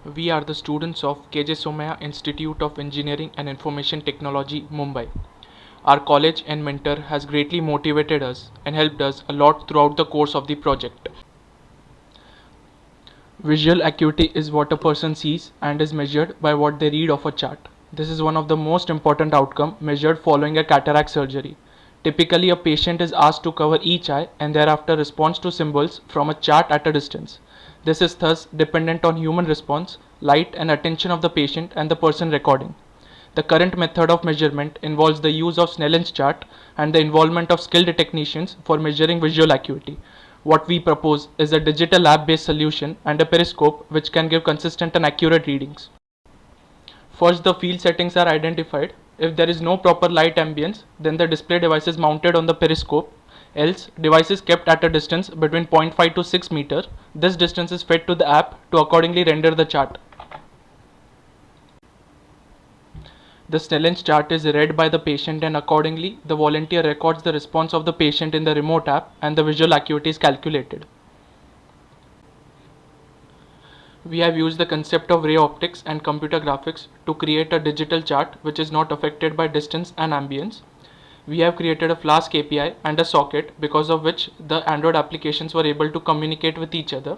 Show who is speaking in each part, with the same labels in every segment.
Speaker 1: We are the students of KJ Somaya Institute of Engineering and Information Technology, Mumbai. Our college and mentor has greatly motivated us and helped us a lot throughout the course of the project. Visual acuity is what a person sees and is measured by what they read of a chart. This is one of the most important outcomes measured following a cataract surgery. Typically, a patient is asked to cover each eye and thereafter responds to symbols from a chart at a distance. This is thus dependent on human response, light, and attention of the patient and the person recording. The current method of measurement involves the use of Snellen's chart and the involvement of skilled technicians for measuring visual acuity. What we propose is a digital lab-based solution and a periscope which can give consistent and accurate readings. First, the field settings are identified. If there is no proper light ambience, then the display device is mounted on the periscope. Else, device is kept at a distance between 0.5 to 6 meter. This distance is fed to the app to accordingly render the chart. The Snellen's chart is read by the patient and accordingly the volunteer records the response of the patient in the remote app and the visual acuity is calculated. We have used the concept of ray optics and computer graphics to create a digital chart which is not affected by distance and ambience. We have created a Flask API and a socket because of which the Android applications were able to communicate with each other.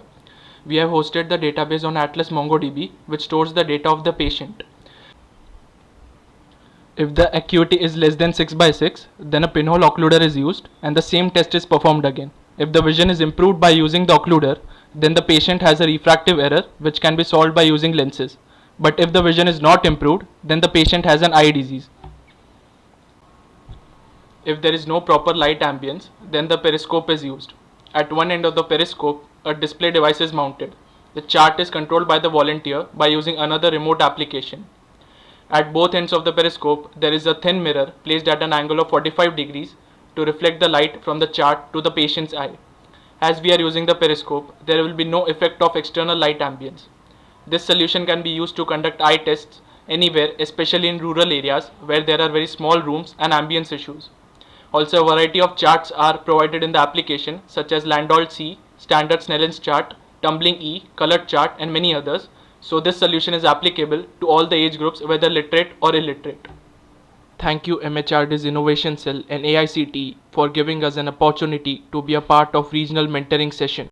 Speaker 1: We have hosted the database on Atlas MongoDB which stores the data of the patient. If the acuity is less than 6 by 6, then a pinhole occluder is used and the same test is performed again. If the vision is improved by using the occluder, then the patient has a refractive error which can be solved by using lenses. But if the vision is not improved, then the patient has an eye disease. If there is no proper light ambience, then the periscope is used. At one end of the periscope, a display device is mounted. The chart is controlled by the volunteer by using another remote application. At both ends of the periscope, there is a thin mirror placed at an angle of 45 degrees to reflect the light from the chart to the patient's eye. As we are using the periscope, there will be no effect of external light ambience. This solution can be used to conduct eye tests anywhere, especially in rural areas where there are very small rooms and ambience issues. Also, a variety of charts are provided in the application such as Landolt C, Standard Snellen's chart, Tumbling E, Colored chart and many others. So this solution is applicable to all the age groups whether literate or illiterate. Thank you MHRD's Innovation Cell and AICTE for giving us an opportunity to be a part of regional mentoring session.